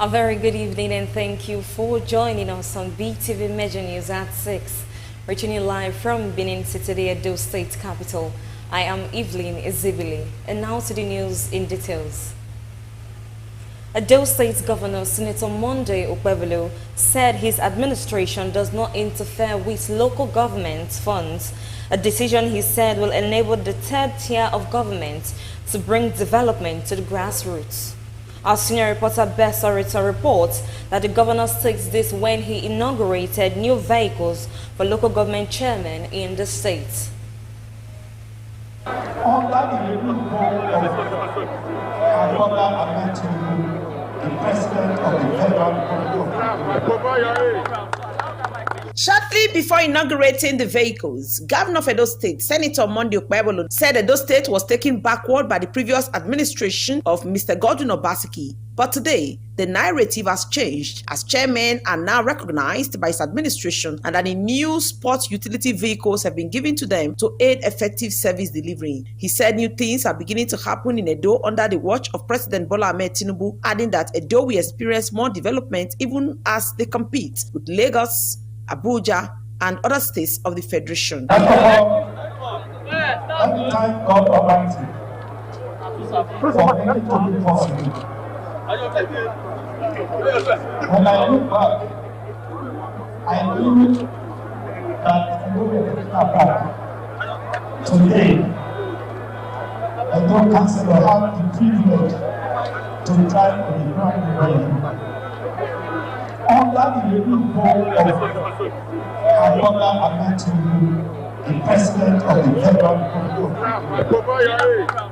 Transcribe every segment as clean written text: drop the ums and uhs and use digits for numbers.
A very good evening and thank you for joining us on BeeTv Major News at 6. Reaching you live from Benin City, the Edo State capital. I am Evelyn Izibili, and now to the news in details. Edo State Governor Senator Monday Okpebolo said his administration does not interfere with local government funds, a decision he said will enable the third tier of government to bring development to the grassroots. Our senior reporter Bess Orita reports that the governor states this when he inaugurated new vehicles for local government chairmen in the state. Shortly before inaugurating the vehicles, Governor of Edo State, Senator Monday Okpebolo, said Edo State was taken backward by the previous administration of Mr. Godwin Obaseki. But today, the narrative has changed as chairmen are now recognized by his administration and that the new sports utility vehicles have been given to them to aid effective service delivery. He said new things are beginning to happen in Edo under the watch of President Bola Ahmed Tinubu, adding that Edo will experience more development even as they compete with Lagos, Abuja, and other states of the Federation. Every time God Almighty for me to be possible. When I look back, I knew that we were back. Today, I don't consider have the privilege to drive on the ground way. Under the rule of Bola Ahmed Tinubu, the President of the Federal Republic.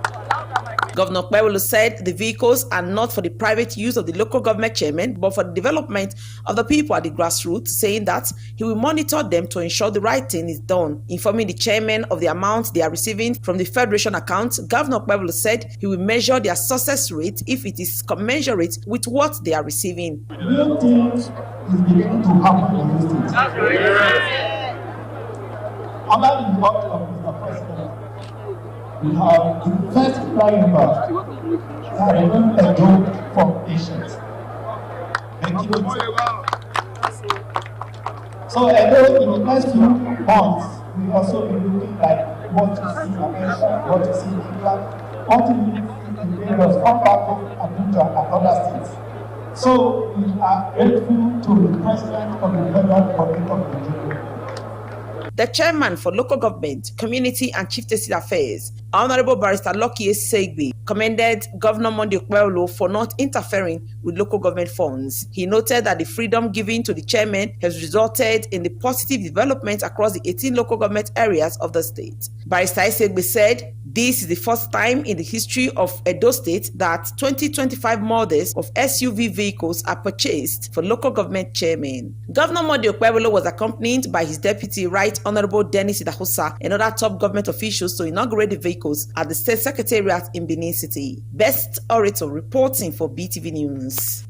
Governor Okpebolo said the vehicles are not for the private use of the local government chairman, but for the development of the people at the grassroots, saying that he will monitor them to ensure the right thing is done. Informing the chairman of the amount they are receiving from the Federation account, Governor Okpebolo said he will measure their success rate if it is commensurate with what they are receiving. Real things is beginning to happen in this state. Under the work of Mr. President, we have the first flyover that will Edo for patients. So Edo in the next few months, we also be looking like what you see in America, what you see in England, what you see in Lagos, Ompapo, Abuja, and other states. So we are grateful to the President of the Federal Republic of Nigeria. The chairman for local government, community and chieftaincy affairs, Honorable Barrister Lucky Segbe, commended Governor Monday Okpebolo for not interfering with local government funds. He noted that the freedom given to the chairman has resulted in the positive development across the 18 local government areas of the state. Barrister Segbe said this is the first time in the history of Edo State that 2025 models of SUV vehicles are purchased for local government chairmen. Governor Monday Okpebolo was accompanied by his deputy, Right Honorable Dennis Idahosa, and other top government officials to inaugurate the vehicles at the State Secretariat in Benin City. Best Orator reporting for BeeTv News.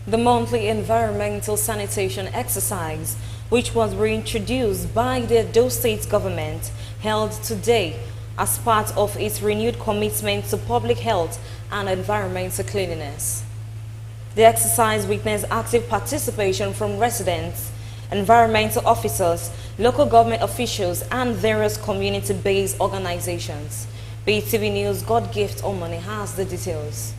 The monthly environmental sanitation exercise, which was reintroduced by the Edo State government, held today as part of its renewed commitment to public health and environmental cleanliness. The exercise witnessed active participation from residents, environmental officers, local government officials, and various community-based organizations. BeeTv News' God Gift Omani has the details.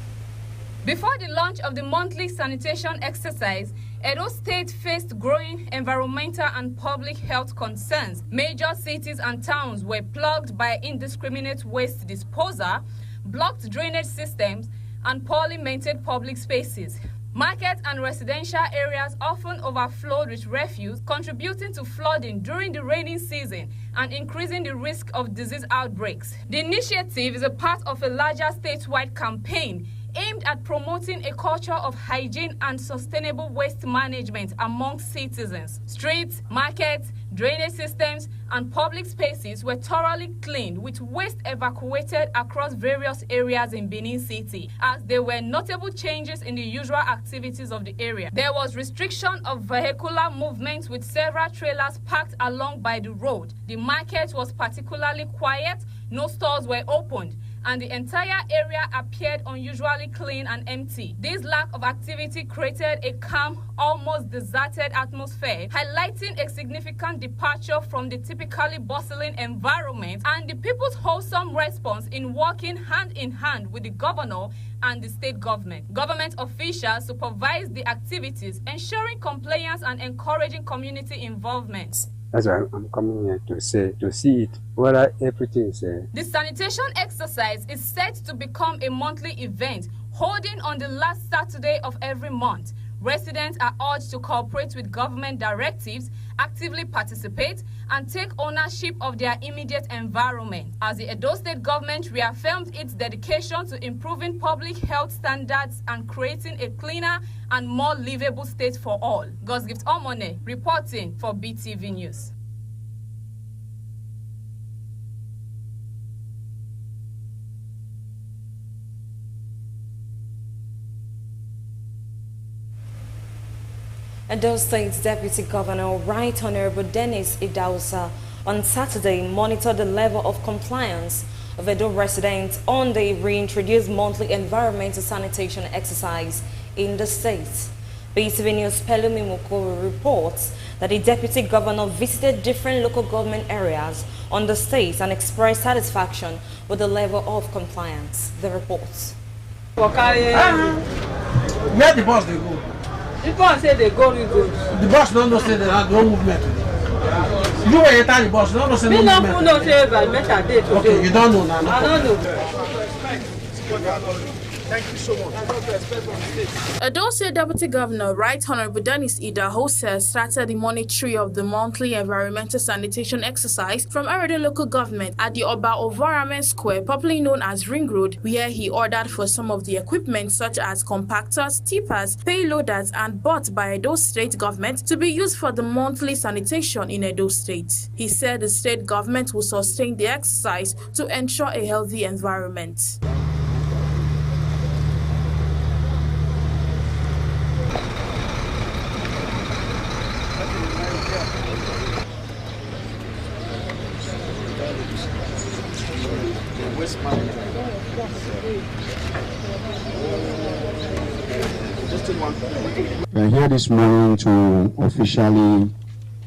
Before the launch of the monthly sanitation exercise, Edo State faced growing environmental and public health concerns. Major cities and towns were plagued by indiscriminate waste disposal, blocked drainage systems, and poorly maintained public spaces. Markets and residential areas often overflowed with refuse, contributing to flooding during the rainy season and increasing the risk of disease outbreaks. The initiative is a part of a larger statewide campaign aimed at promoting a culture of hygiene and sustainable waste management among citizens. Streets, markets, drainage systems, and public spaces were thoroughly cleaned with waste evacuated across various areas in Benin City, as there were notable changes in the usual activities of the area. There was restriction of vehicular movements with several trailers parked along by the road. The market was particularly quiet, no stores were opened, and the entire area appeared unusually clean and empty. This lack of activity created a calm, almost deserted atmosphere, highlighting a significant departure from the typically bustling environment and the people's wholesome response in working hand in hand with the governor and the state government. Government officials supervised the activities, ensuring compliance and encouraging community involvement. That's why I'm coming here to see it, whether everything is The sanitation exercise is set to become a monthly event, holding on the last Saturday of every month. Residents are urged to cooperate with government directives, actively participate, and take ownership of their immediate environment, as the Edo State government reaffirmed its dedication to improving public health standards and creating a cleaner and more livable state for all. Gosgift Omone reporting for BeeTv News. Edo State's Deputy Governor, Right Honorable Dennis Idausa, on Saturday monitored the level of compliance of Edo residents on the reintroduced monthly environmental sanitation exercise in the state. BeeTv News' Pelumi Mukuru reports that the Deputy Governor visited different local government areas on the state and expressed satisfaction with the level of compliance. The reports. Where the boss they go? The boss say they go, we go. The boss don't know say they have no movement today. You were enter the boss, don't know say no movement. No say environmental day today. Okay, you don't know now. I don't know. Thank you so much. Edo State Deputy Governor Right Honorable Dennis Idausa started the monitoring of the monthly environmental sanitation exercise from Edo local government at the Oba Ovaramen Square, popularly known as Ring Road, where he ordered for some of the equipment such as compactors, tippers, payloaders, and bots by Edo State government to be used for the monthly sanitation in Edo State. He said the state government will sustain the exercise to ensure a healthy environment. We are here this morning to officially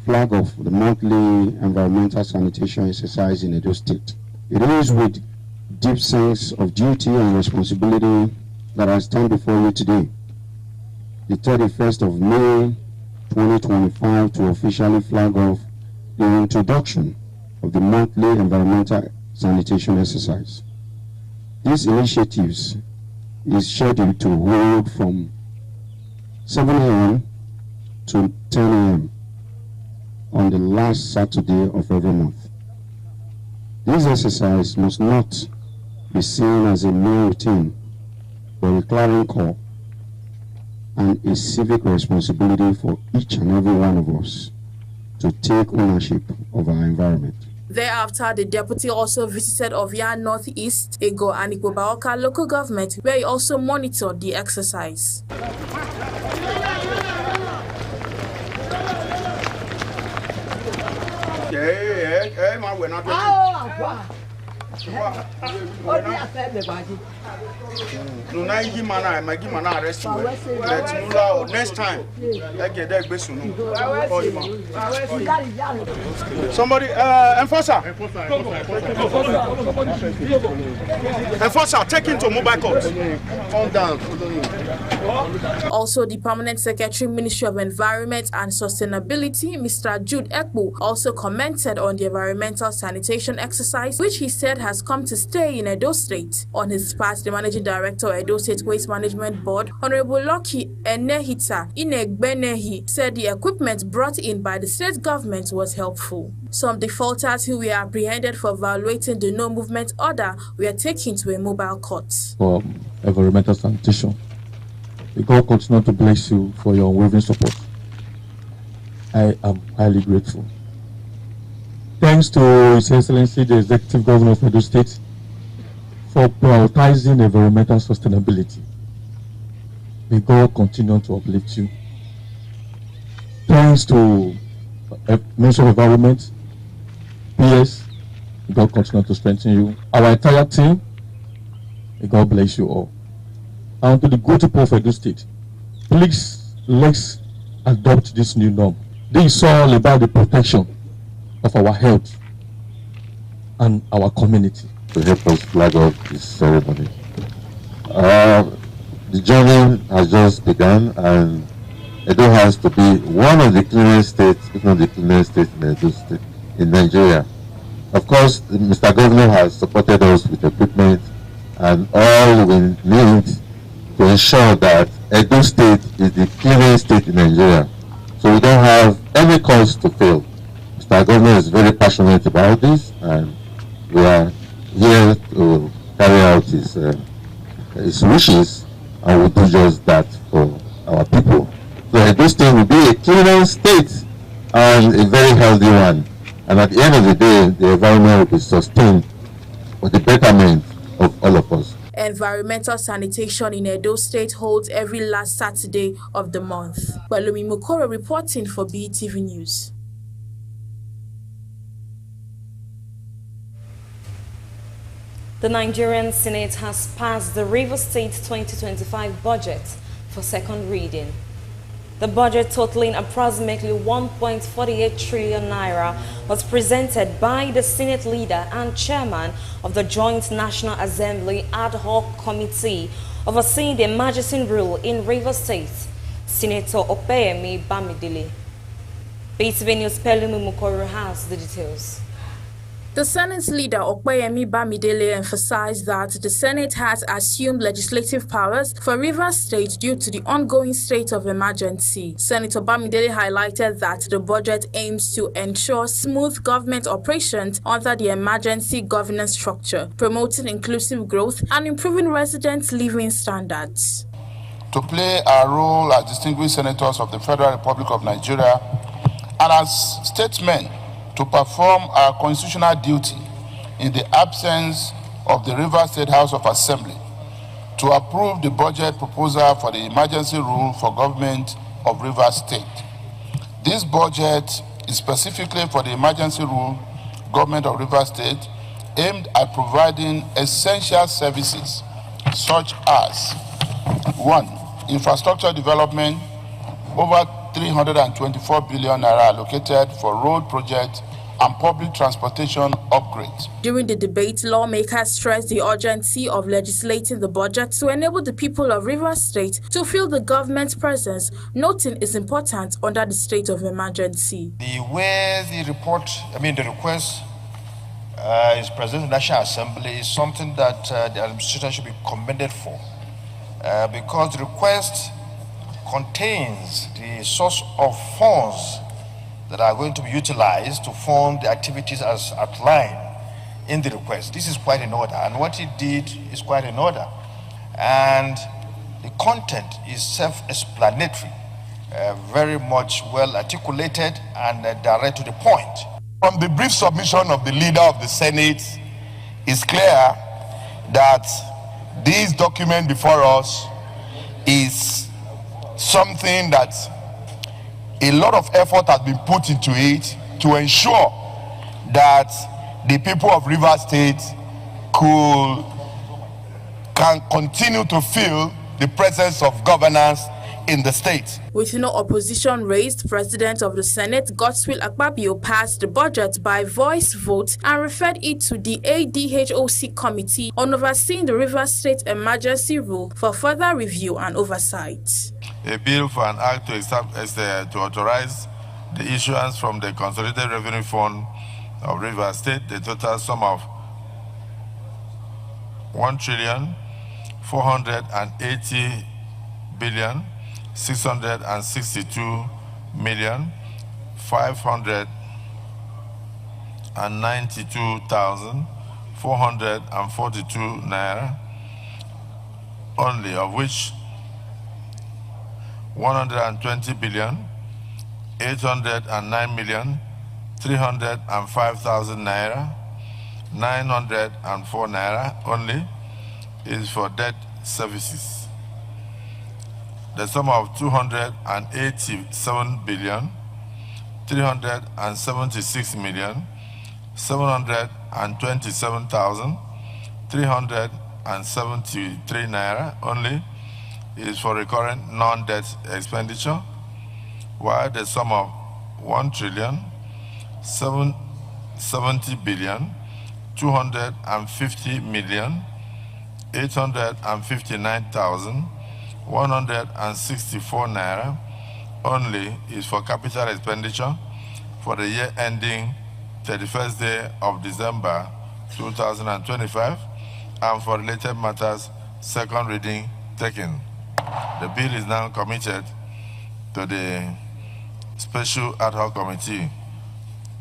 flag off the monthly environmental sanitation exercise in Edo State. It is with deep sense of duty and responsibility that I stand before you today, the 31st of May 2025, to officially flag off the introduction of the monthly environmental sanitation exercise. These initiatives is scheduled to hold from 7 a.m. to 10 a.m. on the last Saturday of every month. This exercise must not be seen as a mere routine, but a clarion call and a civic responsibility for each and every one of us to take ownership of our environment. Thereafter, the deputy also visited Ovia Northeast, Ego, and Ikpobaoka local government, where he also monitored the exercise. Next time, somebody, enforcer, take him to mobile court. Calm down. Also, the Permanent Secretary, Ministry of Environment and Sustainability, Mr. Jude Ekpo, also commented on the environmental sanitation exercise, which he said has come to stay in Edo State. On his part, the Managing Director of Edo State Waste Management Board, Honorable Lucky Enehita Inegbenehi, said the equipment brought in by the state government was helpful. Some defaulters who were apprehended for violating the no movement order were taken to a mobile court. For environmental sanitation, may God continue to bless you for your unwavering support. I am highly grateful. Thanks to His Excellency the Executive Governor of Edo State for prioritizing environmental sustainability. May God continue to uplift you. Thanks to Ministry of Environment, PS, may God continue to strengthen you. Our entire team, may God bless you all. And to the good people of Edo State, please let's adopt this new norm. This is all about the protection of our health and our community. To help us flag off this ceremony. The journey has just begun, and Edo has to be one of the cleanest states, if not the cleanest state in Nigeria. Of course, Mr. Governor has supported us with equipment and all we need to ensure that Edo State is the cleanest state in Nigeria. So we don't have any cause to fail. Mr. Governor is very passionate about this, and we are here to carry out his wishes, and we'll do just that for our people. So Edo State will be a cleaner state and a very healthy one. And at the end of the day, the environment will be sustained for the betterment of all of us. Environmental sanitation in Edo State holds every last Saturday of the month. Balumi Mukoro reporting for BeeTv News. The Nigerian Senate has passed the Rivers State 2025 budget for second reading. The budget, totaling approximately 1.48 trillion naira, was presented by the Senate leader and chairman of the Joint National Assembly Ad Hoc Committee overseeing the emergency rule in Rivers State, Senator Opeyemi Bamidele. BeeTv News Pelumi Mukoro has the details. The Senate's leader, Opeyemi Bamidele, emphasized that the Senate has assumed legislative powers for Rivers State due to the ongoing state of emergency. Senator Bamidele highlighted that the budget aims to ensure smooth government operations under the emergency governance structure, promoting inclusive growth and improving residents' living standards. To play our role as distinguished senators of the Federal Republic of Nigeria and as statesmen, to perform our constitutional duty in the absence of the Rivers State House of Assembly, to approve the budget proposal for the emergency rule for government of Rivers State. This budget is specifically for the emergency rule government of Rivers State, aimed at providing essential services such as 1. Infrastructure development, over 324 billion naira allocated for road projects and public transportation upgrades. During the debate, lawmakers stressed the urgency of legislating the budget to enable the people of Rivers State to feel the government's presence, noting its importance under the state of emergency. The way the request is presented in the National Assembly is something that the administration should be commended for, because the request contains the source of funds that are going to be utilized to fund the activities as outlined in the request. This is quite in order, and what it did is quite in order. And the content is self-explanatory, very much well articulated and direct to the point. From the brief submission of the leader of the Senate, it's clear that this document before us is something that a lot of effort has been put into it to ensure that the people of Rivers State can continue to feel the presence of governance in the state. With no opposition raised, President of the Senate, Godswill Akpabio, passed the budget by voice vote and referred it to the ADHOC Committee on Overseeing the Rivers State Emergency Rule for further review and oversight. A bill for an act to authorize the issuance from the Consolidated Revenue Fund of Rivers State, the total sum of 1,680,662,592,442 naira only, of which 120,809,305,000 naira, 904 naira only is for debt services. The sum of 288,726,727,373 naira only is for recurrent non-debt expenditure, while the sum of 1,070,250,859,164 naira only is for capital expenditure for the year ending 31st day of December 2025 and for related matters, second reading taken. The bill is now committed to the Special Ad Hoc Committee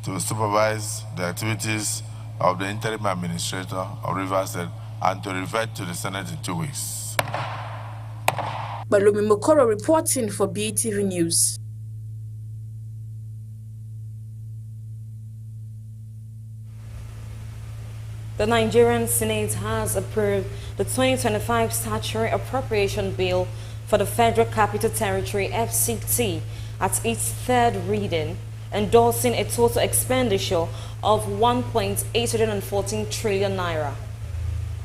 to supervise the activities of the interim administrator of Rivers State and to revert to the Senate in 2 weeks. Balumi Mokoro reporting for BeeTv News. The Nigerian Senate has approved the 2025 Statutory Appropriation Bill for the Federal Capital Territory (FCT) at its third reading, endorsing a total expenditure of 1.814 trillion naira.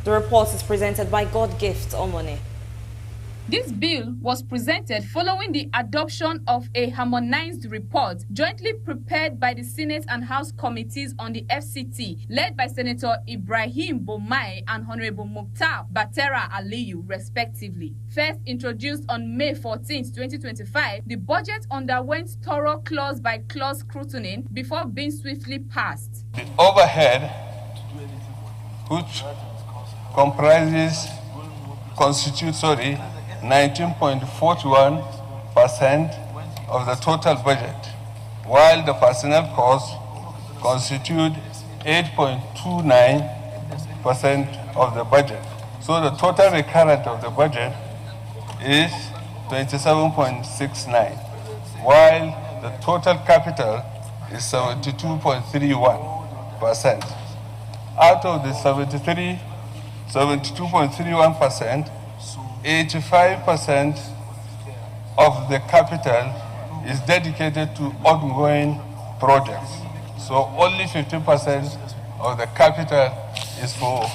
The report is presented by Godgift Omone. This bill was presented following the adoption of a harmonized report jointly prepared by the Senate and House committees on the FCT, led by Senator Ibrahim Bomai and Honorable Mukhtar Batera Aliyu, respectively. First introduced on May 14, 2025, the budget underwent thorough clause-by-clause scrutiny before being swiftly passed. The overhead, which constitutes 19.41% of the total budget, while the personnel costs constitute 8.29% of the budget. So the total recurrent of the budget is 27.69, while the total capital is 72.31%. Out of the 72.31%, 85% of the capital is dedicated to ongoing projects. So only 15% of the capital is for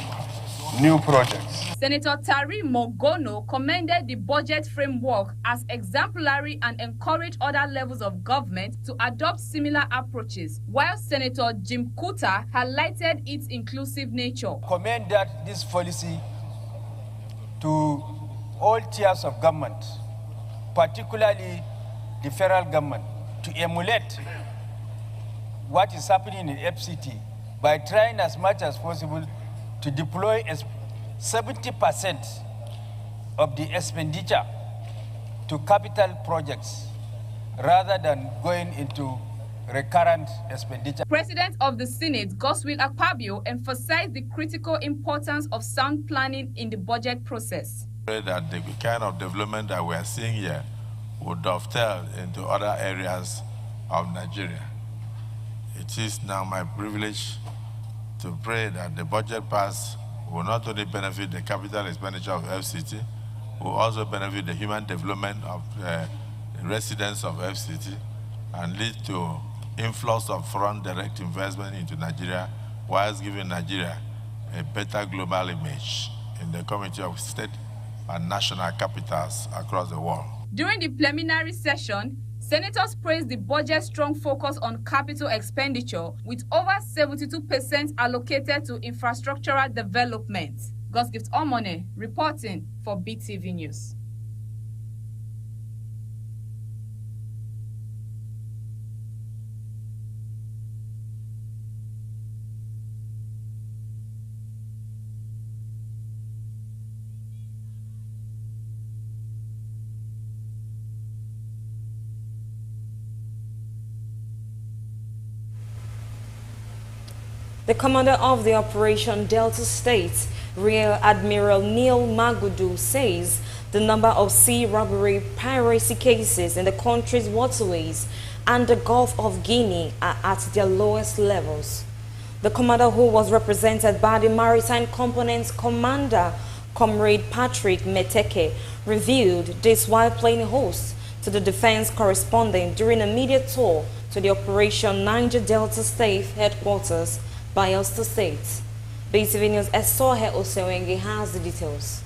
new projects. Senator Tari Mogono commended the budget framework as exemplary and encouraged other levels of government to adopt similar approaches, while Senator Jim Kuta highlighted its inclusive nature. Commend that this policy to all tiers of government, particularly the federal government, to emulate what is happening in FCT by trying as much as possible to deploy 70% of the expenditure to capital projects rather than going into recurrent expenditure. President of the Senate, Godswill Akpabio, emphasized the critical importance of sound planning in the budget process. That the kind of development that we are seeing here would dovetail into other areas of Nigeria. It is now my privilege to pray that the budget pass will not only benefit the capital expenditure of FCT, will also benefit the human development of the residents of FCT and lead to influx of foreign direct investment into Nigeria, whilst giving Nigeria a better global image in the community of state and national capitals across the world. During the preliminary session, senators praised the budget's strong focus on capital expenditure, with over 72% allocated to infrastructural development. Gosgift Omone reporting for BeeTv News. The commander of the Operation Delta State, Rear Admiral Neil Magudu, says the number of sea robbery piracy cases in the country's waterways and the Gulf of Guinea are at their lowest levels. The commander, who was represented by the Maritime Component's commander, Comrade Patrick Meteke, revealed this while playing host to the defense correspondent during a media tour to the Operation Niger Delta State headquarters by Ulster State. BeeTv News' Esohe Osewenge has the details.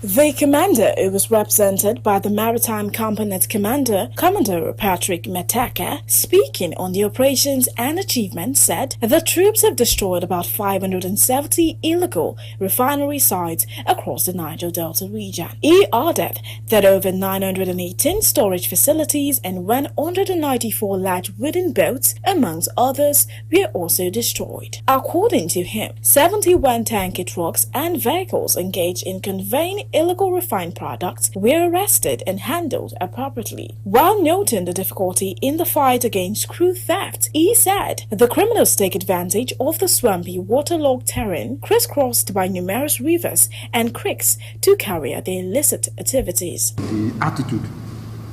The commander, who was represented by the Maritime Component Commander, Commodore Patrick Meteke, speaking on the operations and achievements, said the troops have destroyed about 570 illegal refinery sites across the Niger Delta region. He added that over 918 storage facilities and 194 large wooden boats, amongst others, were also destroyed. According to him, 71 tanker trucks and vehicles engaged in conveying illegal refined products were arrested and handled appropriately. While noting the difficulty in the fight against crew theft, he said the criminals take advantage of the swampy, waterlogged terrain crisscrossed by numerous rivers and creeks to carry out their illicit activities. The attitude,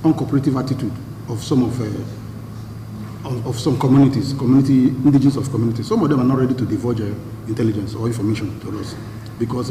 uncooperative attitude of some some communities, indigenous of communities, some of them are not ready to divulge intelligence or information to us because,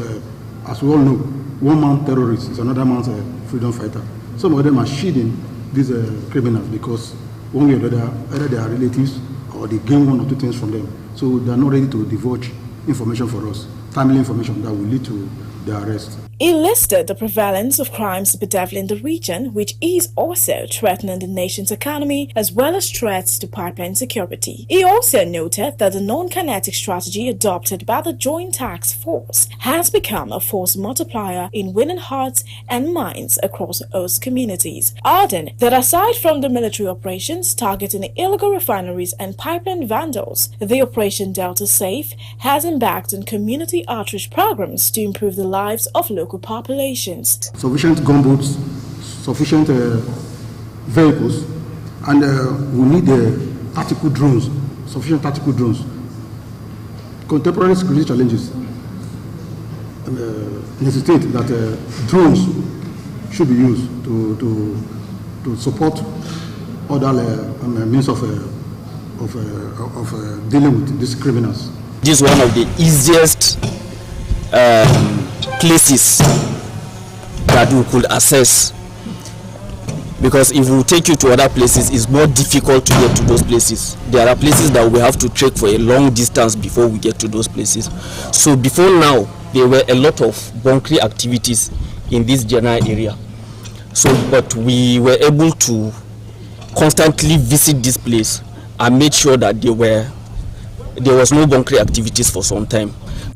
as we all know, one man terrorist is another man's freedom fighter. Some of them are shielding these criminals because one way or the other, either they are relatives or they gain one or two things from them. So they are not ready to divulge information for us, timely information that will lead to their arrest. He listed the prevalence of crimes bedeviling the region, which is also threatening the nation's economy as well as threats to pipeline security. He also noted that the non-kinetic strategy adopted by the Joint Task Force has become a force multiplier in winning hearts and minds across host communities, adding that aside from the military operations targeting illegal refineries and pipeline vandals, the Operation Delta Safe has embarked on community outreach programs to improve the lives of local populations. Sufficient gunboats, sufficient vehicles, and we need tactical drones, sufficient tactical drones. Contemporary security challenges necessitate that drones should be used to support other means of dealing with these criminals. This is one of the easiest places that we could access, because if we take you to other places, it's more difficult to get to those places. There are places that we have to trek for a long distance before we get to those places. So before now, there were a lot of bunkering activities in this general area. So, but we were able to constantly visit this place and make sure that there was no bunkering activities for some time.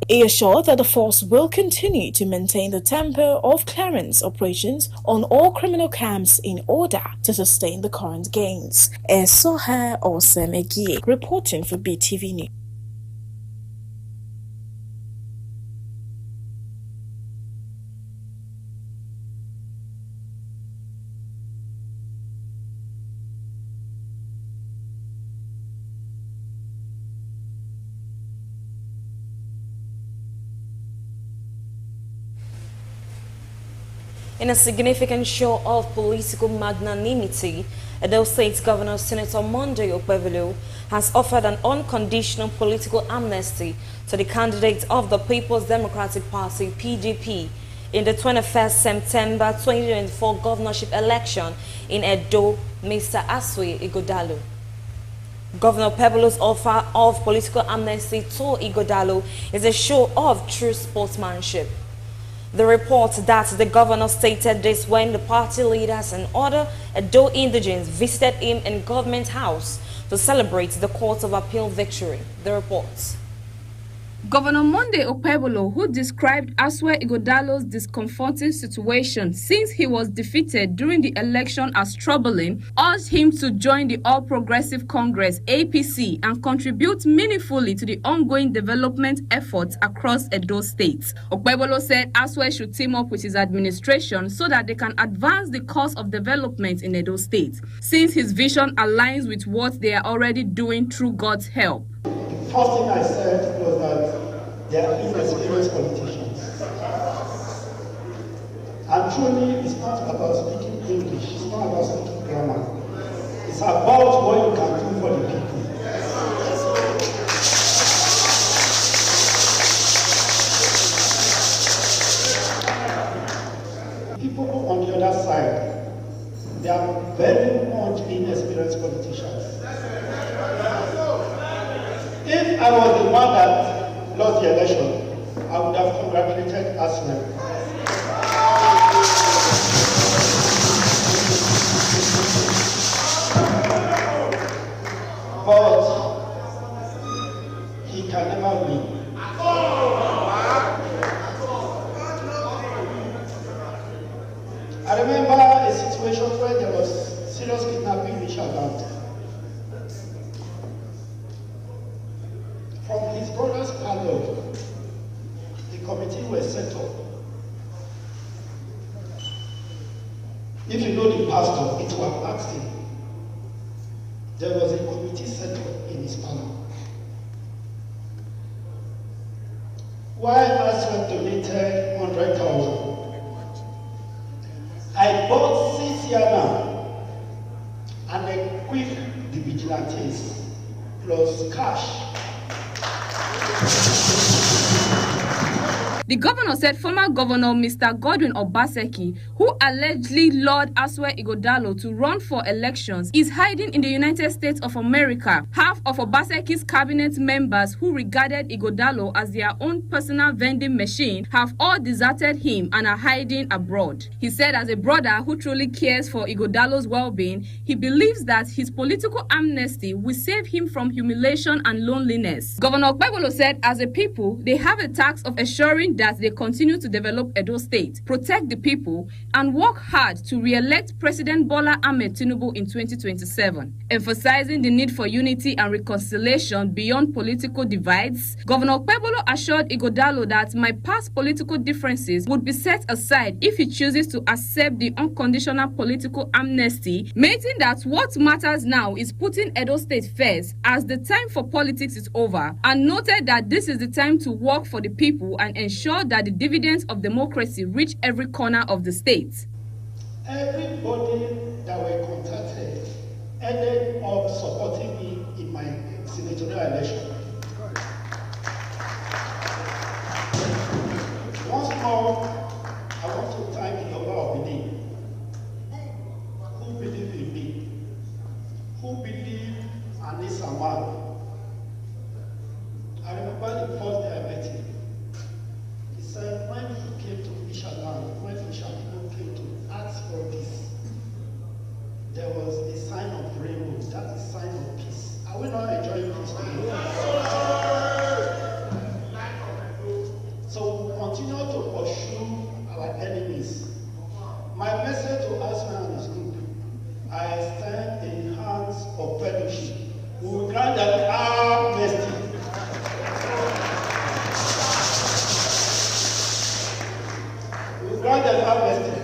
He assured that the force will continue to maintain the tempo of clearance operations on all criminal camps in order to sustain the current gains. Esohe Osewenge reporting for BeeTv News. In a significant show of political magnanimity, Edo State Governor Senator Monday Okpebholo has offered an unconditional political amnesty to the candidates of the People's Democratic Party (PDP) in the 21st September 2024 governorship election in Edo, Mr. Aswe Ighodalo. Governor Okpebholo's offer of political amnesty to Ighodalo is a show of true sportsmanship. The report that the governor stated this when the party leaders and other Edo indigenes visited him in Government House to celebrate the Court of Appeal victory. The report. Governor Monday Okpebholo, who described Asue Ighodalo's discomforting situation since he was defeated during the election as troubling, urged him to join the All Progressive Congress (APC) and contribute meaningfully to the ongoing development efforts across Edo State. Okpebholo said Asue should team up with his administration so that they can advance the cause of development in Edo State, since his vision aligns with what they are already doing through God's help. First thing I said was that they are inexperienced politicians. And truly, it's not about speaking English, it's not about speaking grammar. It's about what you can do for the people. People on the other side, they are very much inexperienced politicians. If I was the one that lost the election, I would have congratulated as well. But he can never win. I remember a situation where there was serious kidnapping in Shabbat. From his brother's parlor, the committee was set up. If you know the pastor, it was asked him. There was a committee set up in his parlor. Why Aswad donated 100,000? I bought 6 Yana and equipped the vigilantes plus cash. The governor said former governor Mr. Godwin Obaseki, who allegedly lured Asue Ighodalo to run for elections, is hiding in the United States of America. Half of Obaseki's cabinet members who regarded Ighodalo as their own personal vending machine have all deserted him and are hiding abroad. He said as a brother who truly cares for Ighodalo's well-being, he believes that his political amnesty will save him from humiliation and loneliness. Governor Okpebholo said as a people, they have a task of assuring that they continue to develop Edo State, protect the people, and work hard to re-elect President Bola Ahmed Tinubu in 2027. Emphasizing the need for unity and reconciliation beyond political divides, Governor Okpebholo assured Ighodalo that my past political differences would be set aside if he chooses to accept the unconditional political amnesty, making that what matters now is putting Edo State first as the time for politics is over, and noted that this is the time to work for the people and ensure that the dividends of democracy reach every corner of the state. Everybody that were contacted ended up supporting me in my senatorial election. Once more, I want to thank the Oba of Benin, who believed in me, who believed Anissa Man. I remember the first day I met him. He said, when he came to Fisherland, when Fisherland came to ask for this, there was a sign of rainbow. That's a sign of peace. Are we not enjoying peace today? So we continue to pursue our enemies. My message to Asma and his group, I stand in hands of fellowship. We will grant that our mercy. We will grant that our mercy.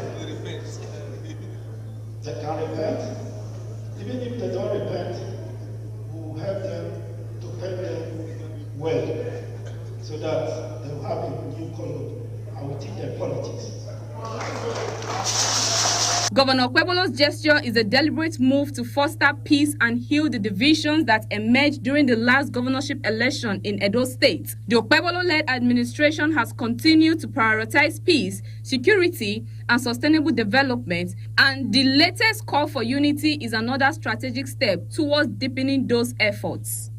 They can repent. Even if they don't repent, we will help them to pay them well, so that they will have a new color and we teach them politics. Governor Okpebholo's gesture is a deliberate move to foster peace and heal the divisions that emerged during the last governorship election in Edo State. The Okpebholo-led administration has continued to prioritize peace, security, and sustainable development, and the latest call for unity is another strategic step towards deepening those efforts.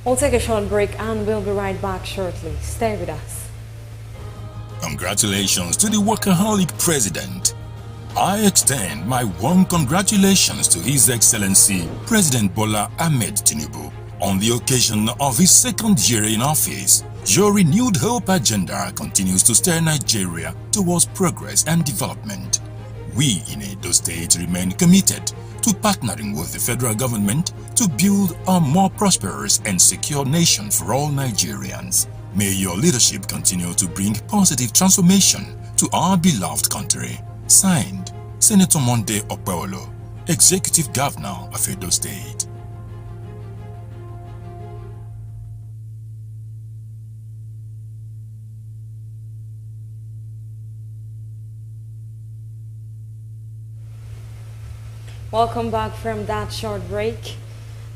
We'll take a short break and we'll be right back shortly. Stay with us. Congratulations to the workaholic president. I extend my warm congratulations to His Excellency President Bola Ahmed Tinubu on the occasion of his second year in office. Your renewed hope agenda continues to steer Nigeria towards progress and development. We in Edo State remain committed to partnering with the federal government to build a more prosperous and secure nation for all Nigerians. May your leadership continue to bring positive transformation to our beloved country. Signed, Senator Monday Okpeolo, Executive Governor of Edo State. Welcome back from that short break.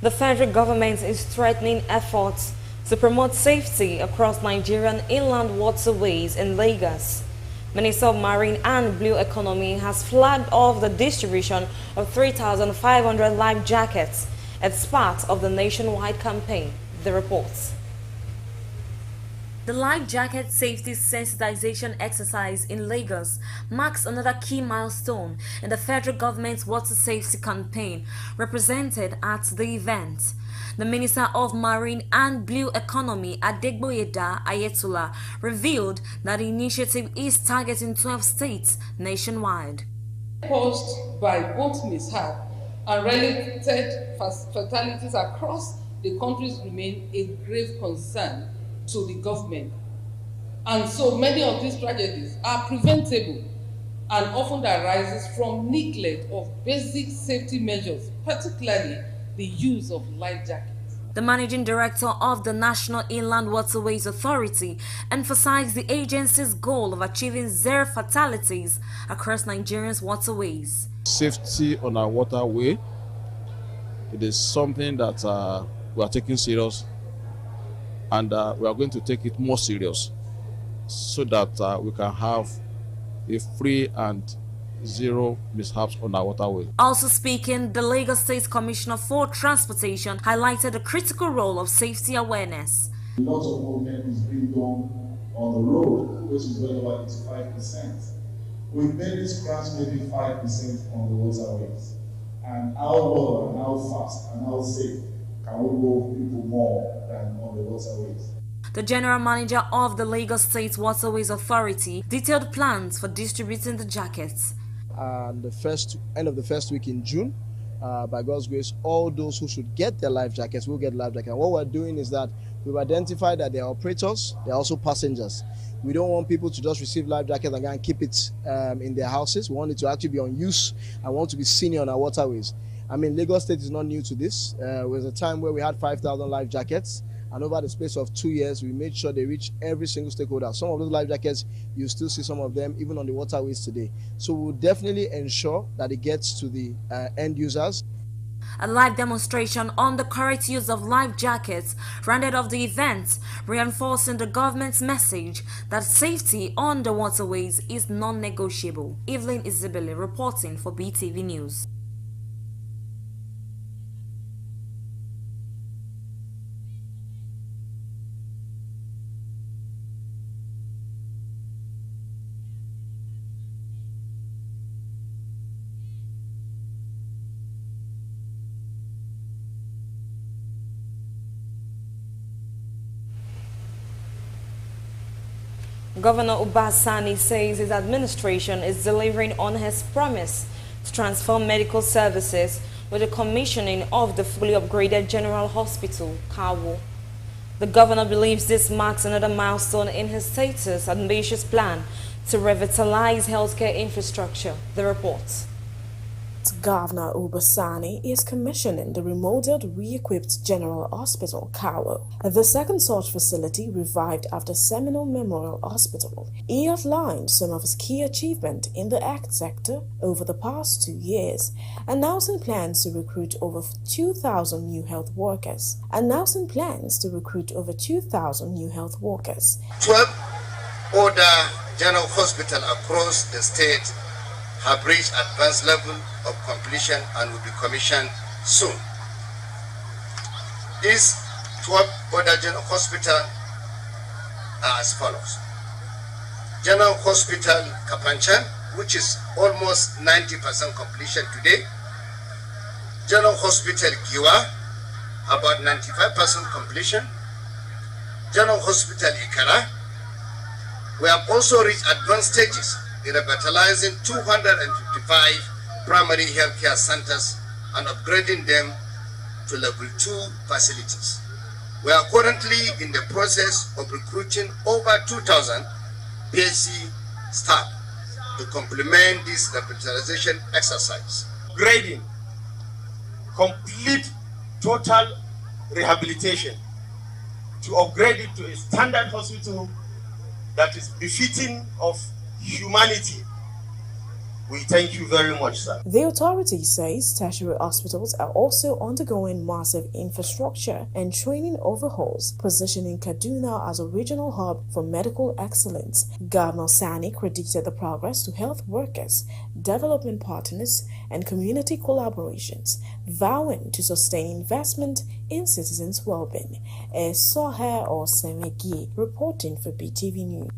The federal government is threatening efforts to promote safety across Nigerian inland waterways in Lagos. Minister of Marine and Blue Economy has flagged off the distribution of 3,500 life jackets as part of the nationwide campaign. The reports. The life jacket safety sensitization exercise in Lagos marks another key milestone in the federal government's water safety campaign represented at the event. The Minister of Marine and Blue Economy, Adegboyeda Ayetola, revealed that the initiative is targeting 12 states nationwide. Caused by boat mishap and related fatalities across the countries remain a grave concern to the government. And so many of these tragedies are preventable and often arises from neglect of basic safety measures, particularly the use of life jackets. The managing director of the National Inland Waterways Authority emphasized the agency's goal of achieving zero fatalities across Nigeria's waterways. Safety on our waterway, it is something that we are taking serious, and we are going to take it more serious so that we can have a free and zero mishaps on our waterway. Also speaking, the Lagos State Commissioner for Transportation highlighted the critical role of safety awareness. A lot of movement is being done on the road, which is well over 85%. We've made this crash maybe 5% on the waterways. And how well and how fast and how safe can we move people more than on the waterways? The General Manager of the Lagos State Waterways Authority detailed plans for distributing the jackets. The end of the first week in June, by God's grace, all those who should get their life jackets will get life jackets. And what we're doing is that we've identified that they are operators, they are also passengers. We don't want people to just receive life jackets and go and keep it in their houses. We want it to actually be on use and want to be seen on our waterways. I mean, Lagos State is not new to this. There was a time where we had 5,000 life jackets, and over the space of 2 years, we made sure they reach every single stakeholder. Some of those life jackets, you still see some of them even on the waterways today. So we'll definitely ensure that it gets to the end users. A live demonstration on the correct use of life jackets rounded off the event, reinforcing the government's message that safety on the waterways is non-negotiable. Evelyn Isabelle reporting for BeeTv News. Governor Uba Sani says his administration is delivering on his promise to transform medical services with the commissioning of the fully upgraded General Hospital, Kawo. The governor believes this marks another milestone in his state's ambitious plan to revitalize healthcare infrastructure. The report. Governor Uba Sani is commissioning the remodeled, re-equipped General Hospital, Kawo, the second such facility revived after Seminole Memorial Hospital. He outlined some of his key achievements in the health sector over the past 2 years, announcing plans to recruit over 2,000 new health workers. 12 other general hospitals across the state have reached advanced level of completion and will be commissioned soon. These 12 other general hospital are as follows. General Hospital Kapanchan, which is almost 90% completion today. General Hospital Giwa, about 95% completion. General Hospital Ikara, we have also reached advanced stages in revitalizing 255 primary healthcare centers and upgrading them to level 2 facilities. We are currently in the process of recruiting over 2,000 PHC staff to complement this revitalization exercise. Grading, complete total rehabilitation to upgrade it to a standard hospital that is befitting of humanity. We thank you very much, sir. The authority says tertiary hospitals are also undergoing massive infrastructure and training overhauls, positioning Kaduna as a regional hub for medical excellence. Governor Sani credited the progress to health workers, development partners, and community collaborations, vowing to sustain investment in citizens' well-being. Soher or Semegi reporting for BeeTv News.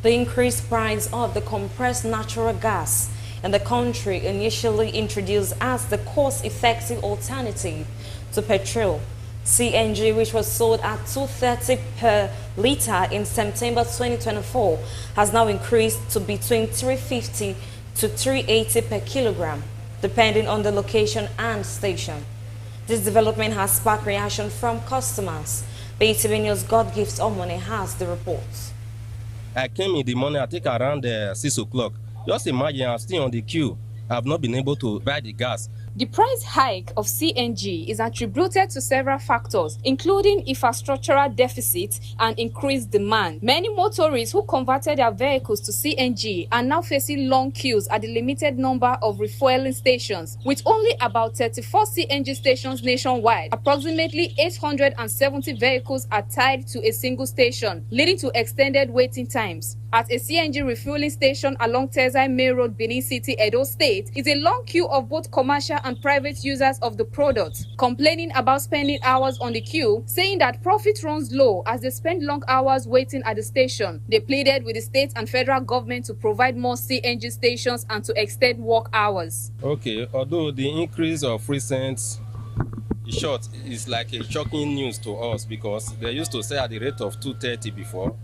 The increased price of the compressed natural gas in the country, initially introduced as the cost-effective alternative to petrol, CNG, which was sold at $2.30 per litre in September 2024, has now increased to between $3.50 to $3.80 per kilogram, depending on the location and station. This development has sparked reaction from customers. BeeTv News' God Gives Omone has the reports. I came in the morning, I think around 6 o'clock. Just imagine, I'm still on the queue. I have not been able to buy the gas. The price hike of CNG is attributed to several factors, including infrastructural deficit and increased demand. Many motorists who converted their vehicles to CNG are now facing long queues at the limited number of refueling stations. With only about 34 CNG stations nationwide, approximately 870 vehicles are tied to a single station, leading to extended waiting times. At a CNG refueling station along Tezai May Road, Benin City, Edo State, is a long queue of both commercial and private users of the product, complaining about spending hours on the queue, saying that profit runs low as they spend long hours waiting at the station. They pleaded with the state and federal government to provide more CNG stations and to extend work hours. Okay, although the increase of recent short is like a shocking news to us, because they used to say at the rate of 230 before.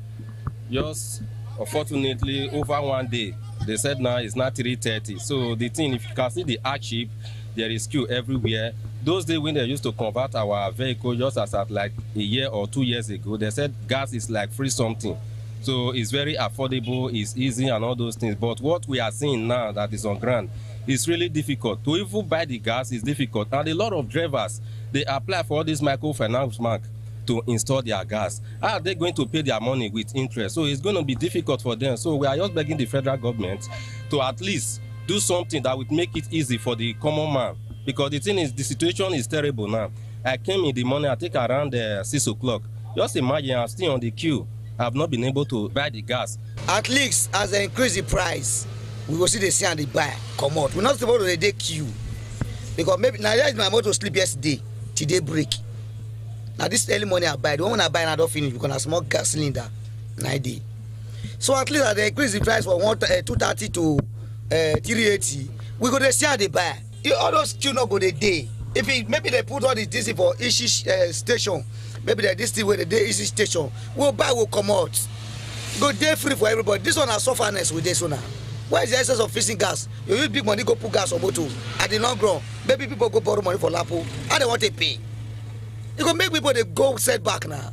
Just unfortunately, over one day, they said now it's not 330. So the thing, if you can see the hardship, there is queue everywhere. Those days when they used to convert our vehicle, just as at like a year or 2 years ago, they said gas is like free something. So it's very affordable, it's easy and all those things. But what we are seeing now that is on ground, it's really difficult. To even buy the gas is difficult. And a lot of drivers, they apply for all this microfinance bank to install their gas. How are they going to pay their money with interest? So it's going to be difficult for them. So we are just begging the federal government to at least do something that would make it easy for the common man. Because the thing is, the situation is terrible now. I came in the morning, I think around 6 o'clock. Just imagine, I'm still on the queue. I have not been able to buy the gas. At least as they increase the price, we will see the see and the buy come out. We're not supposed to day queue. Because maybe now is my motor sleep yesterday, today break. Now this early morning I buy. The one when I buy I don't finish because I small gas cylinder 9 day. So at least as they increase the price from 230 to 380, we go to see and they buy. All those queue not go the day. If it, maybe they put all the this for each station, maybe they this thing where the day each station, we'll buy, will come out. Go day free for everybody. This one has sufferness with this one now. Why is the essence of fixing gas? You use big money, go put gas on motor. At the long run, maybe people go borrow money for Lapo. How they want to pay? You go make people they go set back now.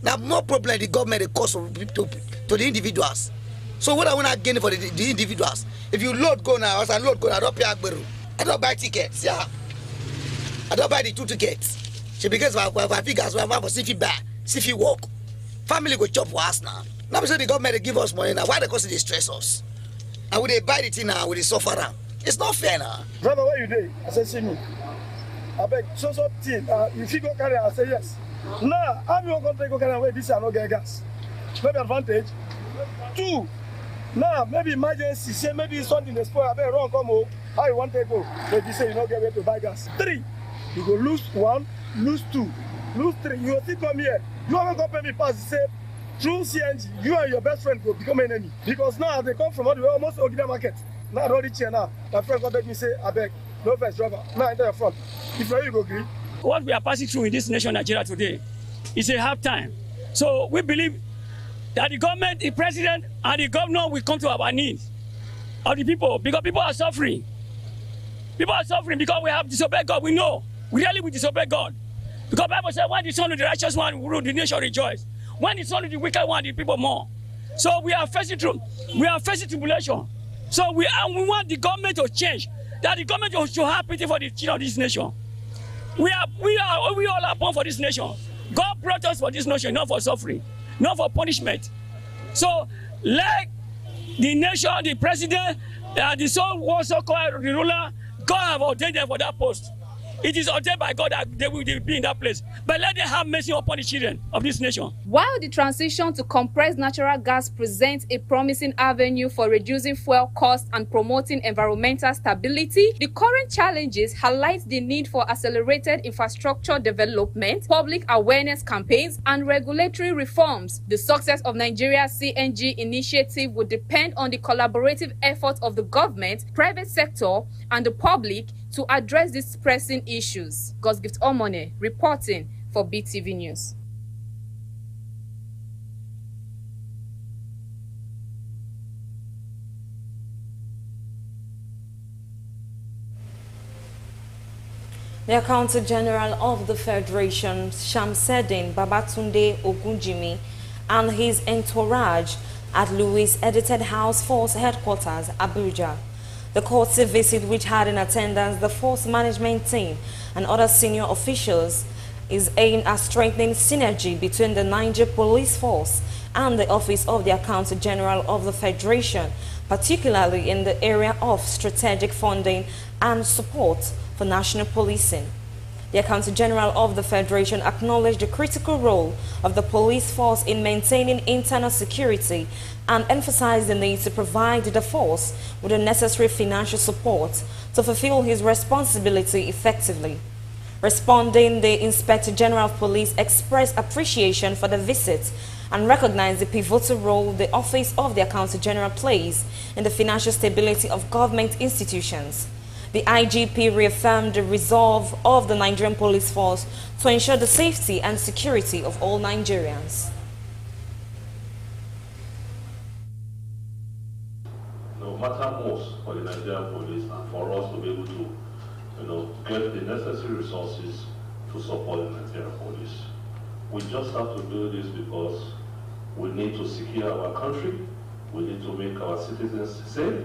Now more problem the government the cost of to the individuals. So what I want to gain for the individuals? If you load go now, as I load go now, I don't pay Agberu. I don't buy tickets, yeah. I don't buy the 2 tickets. She because I figures we have for see buy, see walk. Family go chop for us now. Now we say the government they give us money now. Why the cost they stress us? And when they buy the thing now, with the suffer now. It's not fair now. Brother, where you dey? I say see me. I beg so thing. You fit go carry? I say yes. Now I'm going to go carry away this and not get gas. Maybe advantage. 2. Now, maybe emergency, say maybe something is spoiled, I better run, come home. How you want to go? Maybe say you don't get where to buy gas. 3, you go lose 1, lose 2, lose 3. You will still come here. You haven't got pay me pass, say, through CNG, you and your best friend will become enemy. Because now they come from all the way, almost Ogida market. Now, don't reach here now. My friend got me say, I beg, no first driver. Now, enter your front. If you go agree. What we are passing through in this nation, Nigeria, today, is a hard time. So we believe that the government, the president, and the governor will come to our needs of the people, because people are suffering. People are suffering because we have disobeyed God. We know. We really will disobey God. Because the Bible says, when the son of the righteous one will rule, the nation rejoice. When the son of the wicked one, the people more. So we are facing tribulation. So we want the government to change. That the government should have pity for the children of this nation. We all are born for this nation. God brought us for this nation, not for suffering, not for punishment. So let the nation, the president, the so-called ruler, God have ordained them for that post. It is ordained by God that they will be in that place. But let them have mercy upon the children of this nation. While the transition to compressed natural gas presents a promising avenue for reducing fuel costs and promoting environmental stability, the current challenges highlight the need for accelerated infrastructure development, public awareness campaigns, and regulatory reforms. The success of Nigeria's CNG initiative would depend on the collaborative efforts of the government, private sector, and the public to address these pressing issues. Gosgift Omone reporting for BeeTv News. The Accountant General of the Federation, Shamseddin Babatunde Ogunjimi, and his entourage at Louis Edited House Force Headquarters, Abuja. The courtesy visit, which had in attendance the force management team and other senior officials, is aimed at strengthening synergy between the Niger Police Force and the Office of the Accountant General of the Federation, particularly in the area of strategic funding and support for national policing. The Accountant General of the Federation acknowledged the critical role of the police force in maintaining internal security and emphasized the need to provide the force with the necessary financial support to fulfill his responsibility effectively. Responding, the Inspector General of Police expressed appreciation for the visit and recognized the pivotal role the Office of the Accountant General plays in the financial stability of government institutions. The IGP reaffirmed the resolve of the Nigerian Police Force to ensure the safety and security of all Nigerians. No matter most for the Nigerian police and for us to be able to, get the necessary resources to support the Nigerian police. We just have to do this because we need to secure our country, we need to make our citizens safe,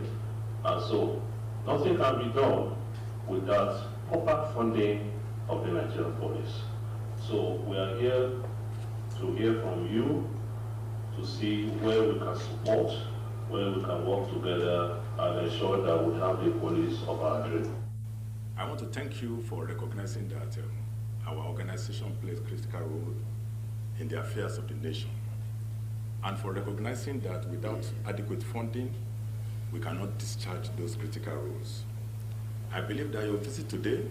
and so nothing can be done without proper funding of the Nigerian police. So we are here to hear from you, to see where we can support, where we can work together and ensure that we have the police of our dream. I want to thank you for recognizing that our organization plays a critical role in the affairs of the nation, and for recognizing that without adequate funding, we cannot discharge those critical roles. I believe that your visit today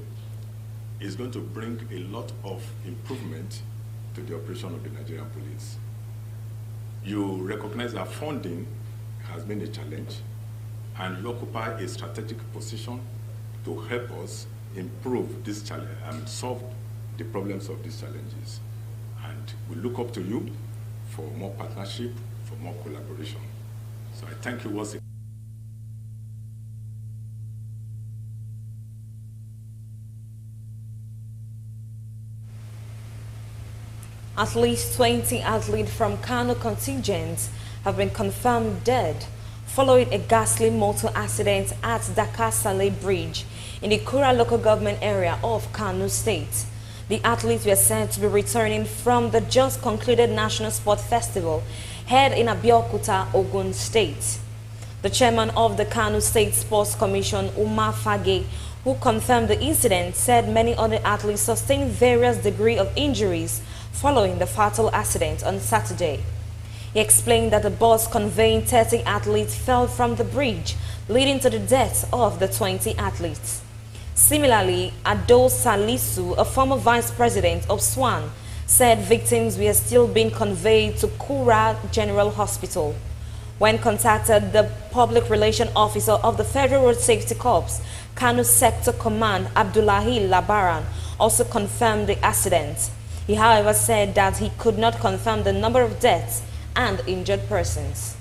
is going to bring a lot of improvement to the operation of the Nigerian police. You recognize that funding has been a challenge, and you occupy a strategic position to help us improve this challenge and solve the problems of these challenges. And we look up to you for more partnership, for more collaboration. So I thank you once again. At least 20 athletes from Kano contingents have been confirmed dead following a ghastly motor accident at Dakar Saleh Bridge in the Kura local government area of Kano State. The athletes were said to be returning from the just concluded National Sport Festival held in Abeokuta, Ogun State. The chairman of the Kano State Sports Commission, Umar Fage, who confirmed the incident, said many other athletes sustained various degrees of injuries following the fatal accident on Saturday. He explained that the bus conveying 30 athletes fell from the bridge, leading to the death of the 20 athletes. Similarly, Ado Salisu, a former vice president of SWAN, said victims were still being conveyed to Kura General Hospital. When contacted, the public relations officer of the Federal Road Safety Corps, Kano Sector Command Abdullahi Labaran, also confirmed the accident. He, however, said that he could not confirm the number of deaths and injured persons.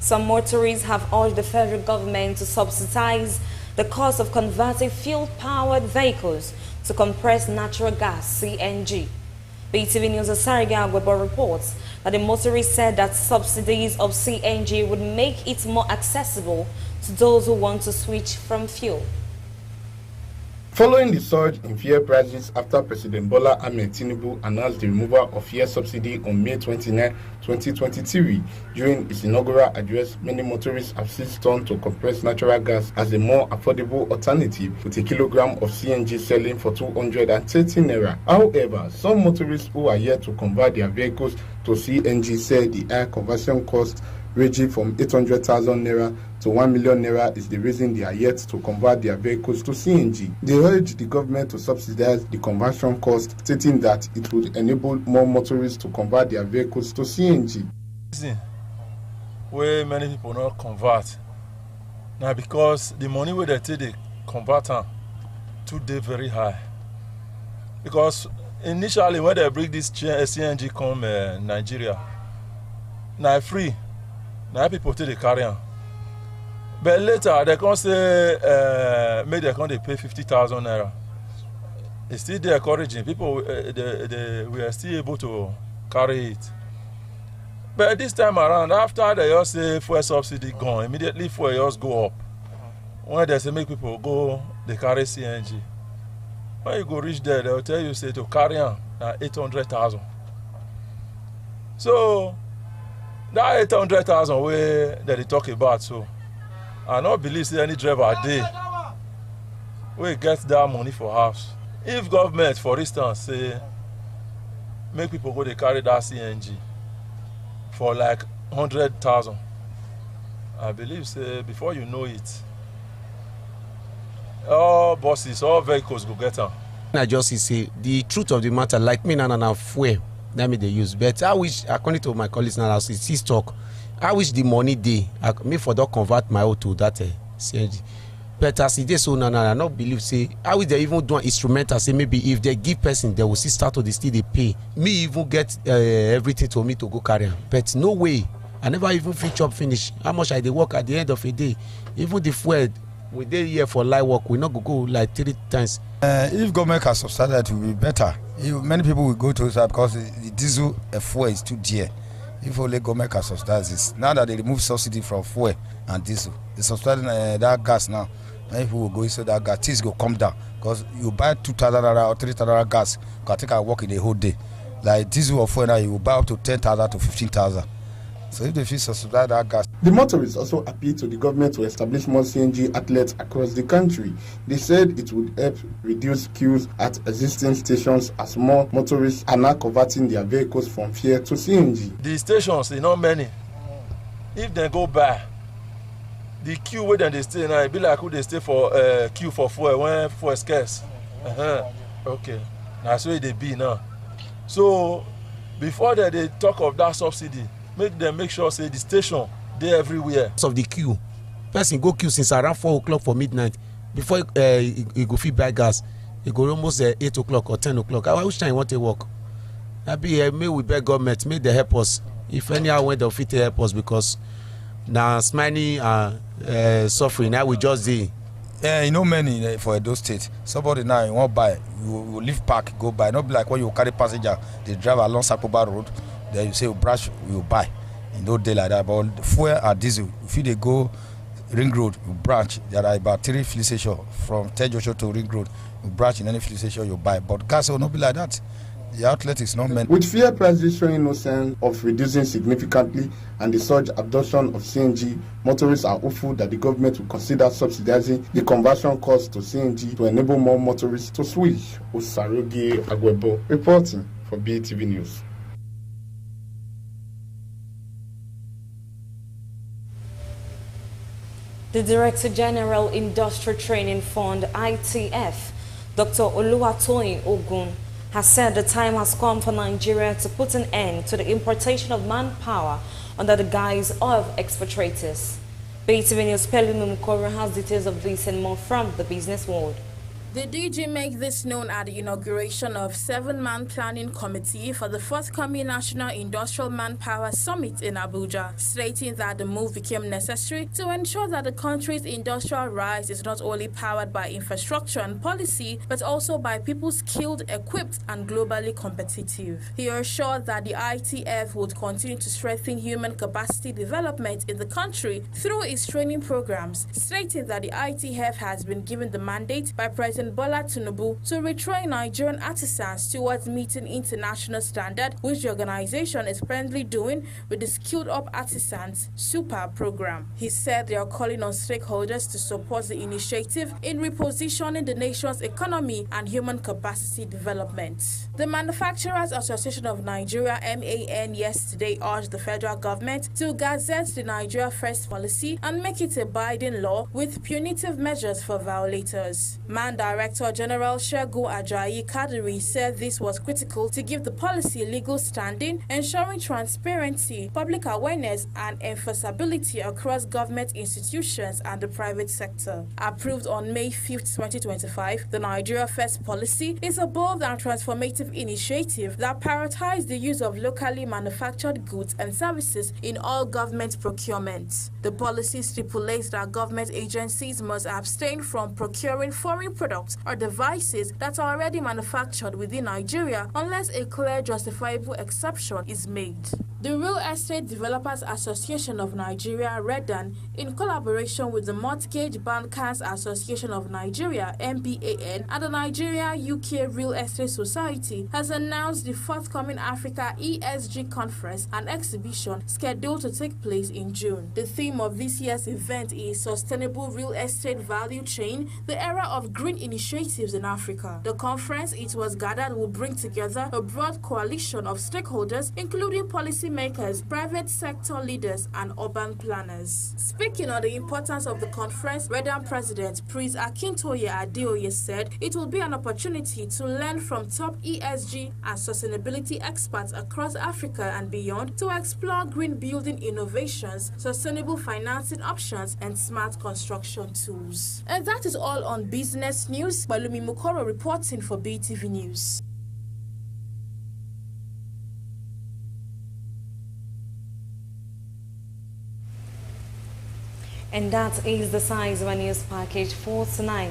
Some motorists have urged the federal government to subsidize the cost of converting fuel-powered vehicles to compressed natural gas, CNG. BeeTv News' Asariga Weber reports that the motorists said that subsidies of CNG would make it more accessible to those who want to switch from fuel. Following the surge in fuel prices after President Bola Ahmed Tinubu announced the removal of fuel subsidy on May 29, 2023, during his inaugural address, many motorists have since turned to compressed natural gas as a more affordable alternative, with a kilogram of CNG selling for 230 naira. However, some motorists who are yet to convert their vehicles to CNG said the high conversion cost, ranging from 800,000 naira to 1 million naira, is the reason they are yet to convert their vehicles to CNG. They urge the government to subsidize the conversion cost, stating that it would enable more motorists to convert their vehicles to CNG. Where many people not convert now because the money where they take the converter today very high. Because initially when they bring this CNG come Nigeria, now free. Now people take the carrier. But later they can say maybe they can pay 50,000 naira. It's still encouraging people. We are still able to carry it. But this time around, after they just say fuel subsidy gone, immediately fuel just go up. When they say make people go, they carry CNG. When you go reach there, they will tell you say to carry on 800,000. So that 800,000 way that they talk about, so I don't believe say any driver there will get that money for house. If government, for instance, say make people go they carry that CNG for like 100,000, I believe say before you know it, all buses, all vehicles go get them. I just say the truth of the matter, like me now fuel. That me they use, but I wish, according to my colleagues now, it's talk. I wish the money they me for that convert my own to that CNG. But as it is so now, I not believe say I wish they even do an instrumental. Say maybe if they give person, they will see start to the still they pay. Me even get everything to me to go carry. But no way, I never even finish. How much I they work at the end of a day? Even the fuel we dey here for light work, we not go like 3 times. If government can subsidize, it will be better. Many people will go to that because the diesel fuel is too dear. If only government can subsidize this. Now that they remove subsidy from fuel and diesel, they subsidize that gas now. Many people will go into that gas. Things will come down because you buy 2,000 or 3,000 gas, you can take a walk in the whole day. Like diesel or fuel now, you will buy up to 10,000 to 15,000. So if they feel subsidize that gas. The motorists also appealed to the government to establish more CNG outlets across the country. They said it would help reduce queues at existing stations as more motorists are now converting their vehicles from fuel to CNG. The stations, not many. If they go by, the queue where they stay now, it be like who they stay for queue for fuel when fuel is scarce. Okay, that's where they be now. So before they talk of that subsidy, make sure say the station they everywhere. Of the queue, person go queue since around 4 o'clock for midnight before he go fit buy gas. He go almost 8 o'clock or 10 o'clock. Which time you want to work? I be may we beg government, may they help us. If anyhow when they fit to help us, because now smiling suffering now we just see. You know many for those states. Somebody now you won't buy, you leave park go buy. Not be like when you carry passenger, they drive along Sakoba Road. Then you say you brush, you buy. In no day like that. But fuel and diesel, if you they go Ring Road, you branch. There are about 3 filling stations from Tejoshua to Ring Road. You branch in any filling station you buy. But gas will not be like that. The outlet is not meant. With fuel prices showing no sign of reducing significantly and the surge adoption of CNG, motorists are hopeful that the government will consider subsidizing the conversion cost to CNG to enable more motorists to switch. Osarogi Agwebo reporting for BeeTv News. The Director General Industrial Training Fund, ITF, Dr. Oluwatoyin Ogun, has said the time has come for Nigeria to put an end to the importation of manpower under the guise of expatriates. BeeTv News' Pelumi Mukoro has details of this and more from the business world. The DG made this known at the inauguration of 7-man planning committee for the forthcoming National Industrial Manpower Summit in Abuja, stating that the move became necessary to ensure that the country's industrial rise is not only powered by infrastructure and policy, but also by people skilled, equipped, and globally competitive. He assured that the ITF would continue to strengthen human capacity development in the country through its training programs, stating that the ITF has been given the mandate by President Bola Tinubu to retrain Nigerian artisans towards meeting international standard, which the organization is currently doing with the Skilled Up Artisans Super program. He said they are calling on stakeholders to support the initiative in repositioning the nation's economy and human capacity development. The Manufacturers Association of Nigeria, MAN, yesterday urged the federal government to gazette the Nigeria First policy and make it a binding law with punitive measures for violators. MAN Director General Segun Ajayi Kadiri said this was critical to give the policy legal standing, ensuring transparency, public awareness, and enforceability across government institutions and the private sector. Approved on May 5, 2025, the Nigeria First policy is a bold and transformative initiative that prioritizes the use of locally manufactured goods and services in all government procurement. The policy stipulates that government agencies must abstain from procuring foreign products or devices that are already manufactured within Nigeria unless a clear justifiable exception is made. The Real Estate Developers Association of Nigeria, REDAN, in collaboration with the Mortgage Bankers Association of Nigeria, MBAN, and the Nigeria-UK Real Estate Society, has announced the forthcoming Africa ESG Conference and exhibition scheduled to take place in June. The theme of this year's event is Sustainable Real Estate Value Chain, the Era of Green Initiatives in Africa. The conference, it was gathered, will bring together a broad coalition of stakeholders, including policymakers, private sector leaders, and urban planners. Speaking on the importance of the conference, REDAN President Prince Akintoye Adeoye said it will be an opportunity to learn from top ESG and sustainability experts across Africa and beyond to explore green building innovations, sustainable financing options, and smart construction tools. And that is all on business news. Pelumi Mukoro reporting for BeeTv News. And that is the size of our news package for tonight.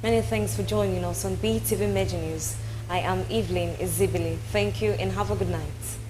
Many thanks for joining us on BeeTv Major News. I am Evelyn Izibili. Thank you and have a good night.